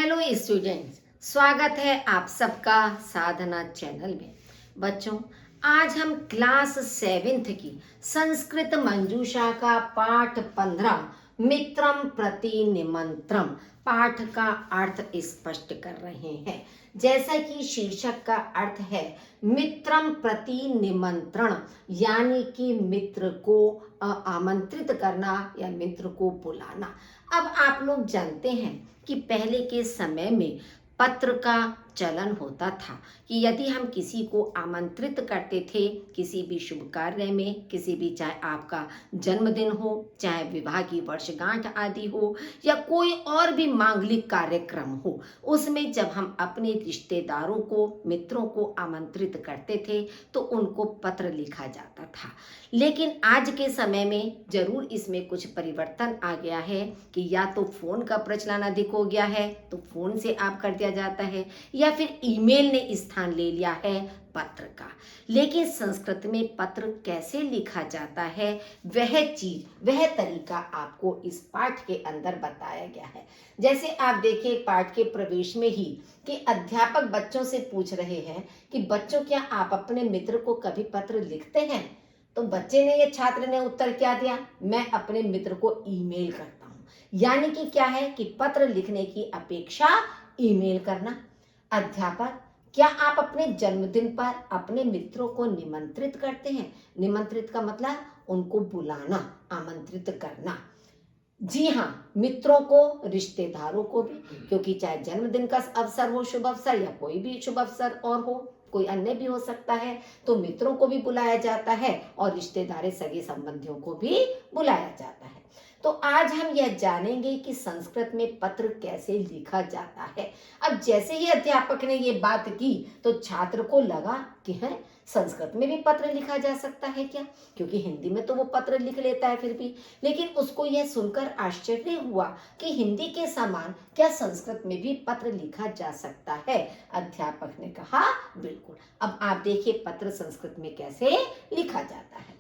Hello students, स्वागत है आप सबका साधना चैनल में। बच्चों, आज हम क्लास 7th की संस्कृत मंजूषा का पाठ 15 मित्रम प्रति निमंत्रम पाठ का अर्थ स्पष्ट कर रहे हैं। जैसा कि शीर्षक का अर्थ है मित्रम प्रति निमंत्रण, यानी कि मित्र को आमंत्रित करना या मित्र को बुलाना। अब आप लोग जानते हैं कि पहले के समय में पत्र का चलन होता था कि यदि हम किसी को आमंत्रित करते थे किसी भी शुभ कार्य में, किसी भी, चाहे आपका जन्मदिन हो, चाहे विवाह की वर्षगांठ आदि हो, या कोई और भी मांगलिक कार्यक्रम हो, उसमें जब हम अपने रिश्तेदारों को, मित्रों को आमंत्रित करते थे तो उनको पत्र लिखा जाता था। लेकिन आज के समय में जरूर इसमें कुछ परिवर्तन आ गया है कि या तो फोन का प्रचलन अधिक हो गया है तो फोन से आप कर दिया जाता है, या फिर ईमेल ने स्थान ले लिया है पत्र का। लेकिन संस्कृत में पत्र कैसे लिखा जाता है, वह चीज, वह तरीका आपको इस पाठ के अंदर बताया गया है। जैसे आप देखिए पाठ के प्रवेश में ही कि अध्यापक बच्चों से पूछ रहे हैं कि बच्चों, क्या आप अपने मित्र को कभी पत्र लिखते हैं? तो बच्चे ने, ये छात्र ने उत्तर क्या दिया? मैं अपने मित्र को ईमेल करता हूँ। यानी कि क्या है कि पत्र लिखने की अपेक्षा ईमेल करना। अध्यापक, क्या आप अपने जन्मदिन पर अपने मित्रों को निमंत्रित करते हैं? निमंत्रित का मतलब उनको बुलाना, आमंत्रित करना। जी हाँ, मित्रों को, रिश्तेदारों को भी, क्योंकि चाहे जन्मदिन का अवसर हो, शुभ अवसर, या कोई भी शुभ अवसर और हो, कोई अन्य भी हो सकता है, तो मित्रों को भी बुलाया जाता है और रिश्तेदार, सगे संबंधियों को भी बुलाया जाता है। तो आज हम यह जानेंगे कि संस्कृत में पत्र कैसे लिखा जाता है। अब जैसे ही अध्यापक ने ये बात की तो छात्र को लगा कि है, संस्कृत में भी पत्र लिखा जा सकता है क्या? क्योंकि हिंदी में तो वो पत्र लिख लेता है फिर भी। लेकिन उसको यह सुनकर आश्चर्य हुआ कि हिंदी के समान क्या संस्कृत में भी पत्र लिखा जा सकता है? अध्यापक ने कहा बिल्कुल। अब आप देखिए पत्र संस्कृत में कैसे लिखा जाता है।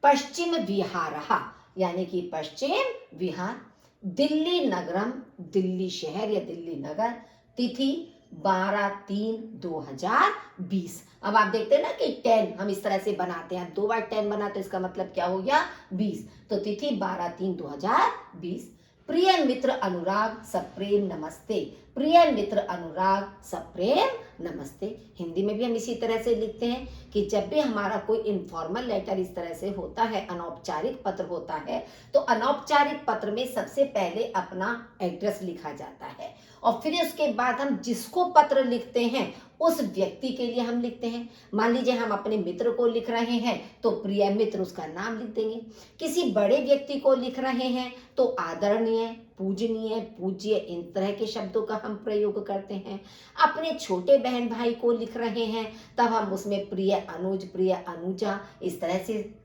पश्चिम विहारः, यानी कि पश्चिम विहार, दिल्ली नगरम, दिल्ली शहर या दिल्ली नगर, तिथि 12/3/2020। अब आप देखते हैं ना कि 10 हम इस तरह से बनाते हैं, 2 बार 10 बना तो इसका मतलब क्या हो गया? 20। तो तिथि 12/3/2020। प्रिय मित्र अनुराग सप्रेम नमस्ते, प्रिय मित्र अनुराग सप्रेम नमस्ते। हिंदी में भी हम इसी तरह से लिखते हैं कि जब भी हमारा कोई इनफॉर्मल लेटर इस तरह से होता है, अनौपचारिक पत्र होता है, तो अनौपचारिक पत्र में सबसे पहले अपना एड्रेस लिखा जाता है और फिर उसके बाद हम जिसको पत्र लिखते हैं उस व्यक्ति के लिए हम लिखते हैं। मान लीजिए हम अपने मित्र को लिख रहे हैं तो प्रिय मित्र, उसका नाम लिख देंगे। किसी बड़े व्यक्ति को लिख रहे हैं तो आदरणीय, पूजनीय, पूज्य, इन तरह के शब्दों का हम प्रयोग करते हैं। अपने छोटे बहन भाई को लिख रहे हैं तब हम उसमें प्रिय अनुज, प्रिय अनुजा, इस तरह से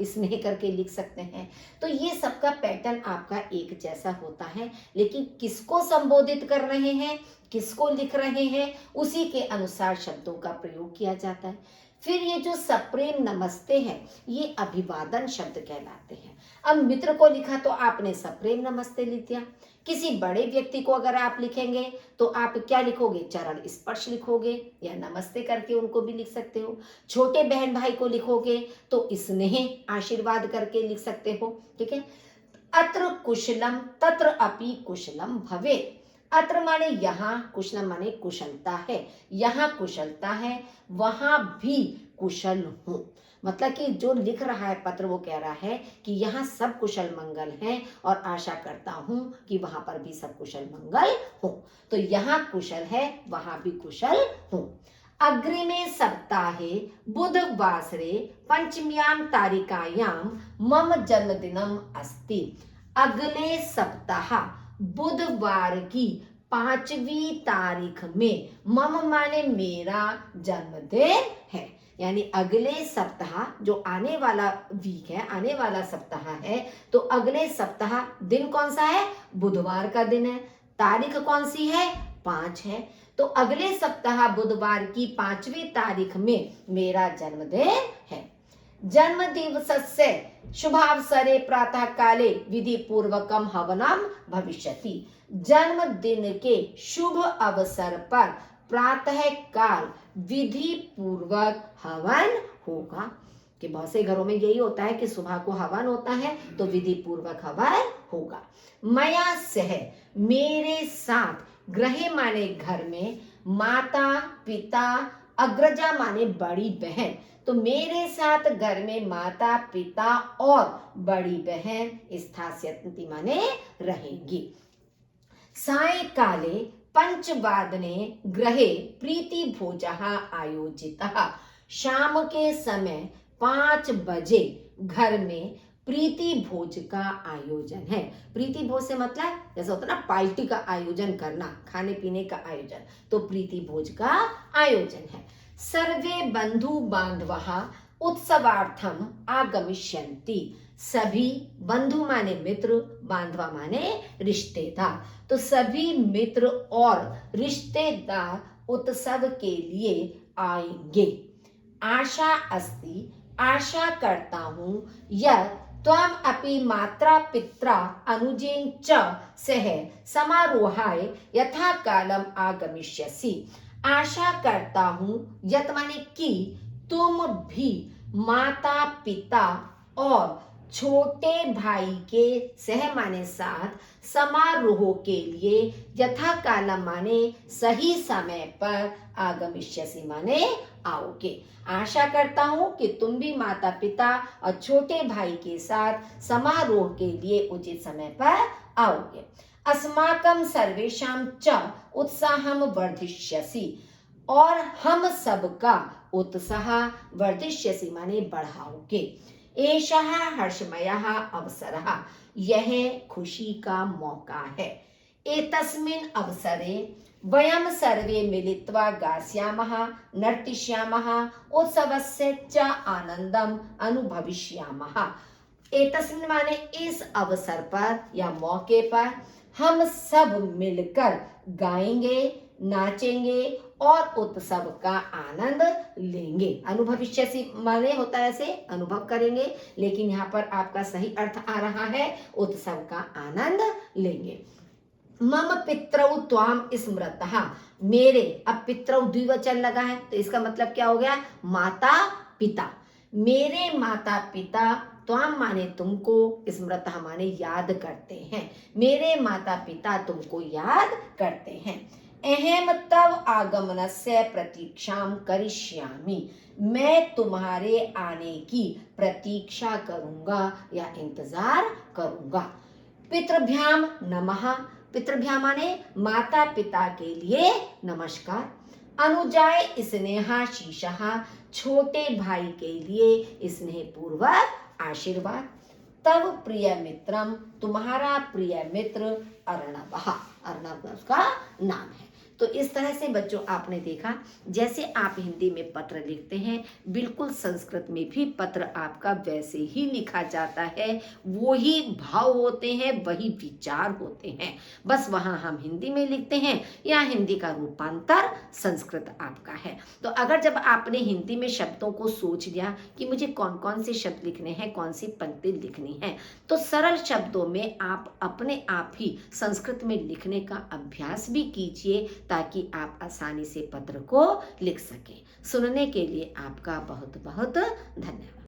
स्नेह करके लिख सकते हैं। तो ये सबका पैटर्न आपका एक जैसा होता है, लेकिन किसको संबोधित कर रहे हैं, किसको लिख रहे हैं, उसी के अनुसार शब्दों का प्रयोग किया जाता है। फिर ये जो सप्रेम नमस्ते है, ये अभिवादन शब्द कहलाते हैं। अब मित्र को लिखा तो आपने सप्रेम नमस्ते लिख दिया। किसी बड़े व्यक्ति को अगर आप लिखेंगे तो आप क्या लिखोगे? चरण स्पर्श लिखोगे या नमस्ते करके उनको भी लिख सकते हो। छोटे बहन भाई को लिखोगे तो स्नेह आशीर्वाद करके लिख सकते हो। ठीक है। अत्र कुशलम तत्र अपि कुशलम भवेत्। अत्र माने यहाँ, कुशलम माने कुशलता है, यहाँ कुशलता है, वहां भी कुशल हूं। मतलब कि जो लिख रहा है पत्र वो कह रहा है कि यहाँ सब कुशल मंगल हैं और आशा करता हूं कि वहां पर भी सब कुशल मंगल हो। तो यहाँ कुशल है, वहां भी कुशल हूं। अग्रिमे सप्ताहे बुधवासरे पंचम्यां तारिकायां मम जन्मदिनम अस्ति। अगले सप्ताह बुधवार की 5वीं तारीख में, मम माने मेरा, जन्मदिन है। यानी अगले सप्ताह, जो आने वाला वीक है, आने वाला सप्ताह है, तो अगले सप्ताह दिन कौन सा है? बुधवार का दिन है। तारीख कौन सी है? 5 है। तो अगले सप्ताह बुधवार की 5वीं तारीख में मेरा जन्मदिन है। जन्म दिवसस्य शुभावसरे प्रातः काले विधि पूर्वकम हवनम भविष्यति। जन्मदिन के शुभ अवसर पर प्रातः काल विधि पूर्वक हवन होगा। कि बहुत से घरों में यही होता है कि सुबह को हवन होता है तो विधि पूर्वक हवन होगा। मया सह, मेरे साथ, गृहे माने घर में, माता पिता, अग्रजा माने बड़ी बहन, तो मेरे साथ घर में माता पिता और बड़ी बहन स्थास्यन्ति माने रहेंगी। सायंकाले पंचवादने गृहे प्रीति भोजः आयोजितः, शाम के समय 5 बजे घर में प्रीति भोज का आयोजन है। प्रीति भोज से मतलब जैसा होता है ना पार्टी का आयोजन करना, खाने पीने का आयोजन, तो प्रीति भोज का आयोजन है। सर्वे बंधु बांधवः उत्सवार्थम आगमिष्यन्ति, सभी बंधु माने मित्र, बांधवा माने रिश्तेदार, तो सभी मित्र और रिश्तेदार उत्सव के लिए आएंगे। आशा अस्ति, आशा करता हूं, यह त्वम अपि मात्रा पित्रा अनुजेन च सह समारोहाय यथा कालम आगमिष्यसि, आशा करता हूं, यत माने कि तुम भी माता पिता और छोटे भाई के सह माने साथ समारोह के लिए यथा कालम माने सही समय पर आगमिष्यसि माने आओगे। आशा करता हूं कि तुम भी माता पिता और छोटे भाई के साथ समारोह के लिए उचित समय पर आओगे। अस्माकं सर्वेषां च उत्साहं वर्धिष्यसि, और हम सबका उत्साह वर्धिष्यसि माने बढ़ाओगे। एषः हर्षमयः अवसरः, यह खुशी का मौका है। एतस्मिन् अवसरे वयं सर्वे मिलित्वा गास्यामः, नर्तिष्यामः, उत्सवस्य च आनंदम अनुभविष्यामः। एतस्मिन् माने इस अवसर पर या मौके पर हम सब मिलकर गाएंगे, नाचेंगे और उत्सव का आनंद लेंगे। अनुभविष्यसि माने होता है ऐसे अनुभव करेंगे, लेकिन यहाँ पर आपका सही अर्थ आ रहा है उत्सव का आनंद लेंगे। मम पितरौ त्वाम स्मृतः, मेरे, अब पितरौ द्विवचन लगा है तो इसका मतलब क्या हो गया, माता पिता, मेरे माता पिता, त्वाम माने तुमको, स्मृतः माने याद करते हैं, मेरे माता पिता तुमको याद करते हैं। अहम तव आगमनस्य प्रतीक्षां करिष्यामि, मैं तुम्हारे आने की प्रतीक्षा करूंगा या इंतजार करूंगा। पितृभ्याम नमः, पितृभ्याम माने माता पिता के लिए नमस्कार। अनुजाय स्नेहाशीषः, छोटे भाई के लिए स्नेह पूर्वक आशीर्वाद। तव प्रिय मित्रम, तुम्हारा प्रिय मित्र अर्णवः, अर्णव उसका नाम है। तो इस तरह से बच्चों आपने देखा जैसे आप हिंदी में पत्र लिखते हैं बिल्कुल संस्कृत में भी पत्र आपका वैसे ही लिखा जाता है, वही भाव होते हैं, वही विचार होते हैं, बस वहाँ हम हिंदी में लिखते हैं या हिंदी का रूपांतर संस्कृत आपका है। तो अगर जब आपने हिंदी में शब्दों को सोच लिया कि मुझे कौन कौन से शब्द लिखने हैं, कौन सी पंक्ति लिखनी है, तो सरल शब्दों में आप अपने आप ही संस्कृत में लिखने का अभ्यास भी कीजिए ताकि आप आसानी से पत्र को लिख सकें। सुनने के लिए आपका बहुत बहुत धन्यवाद।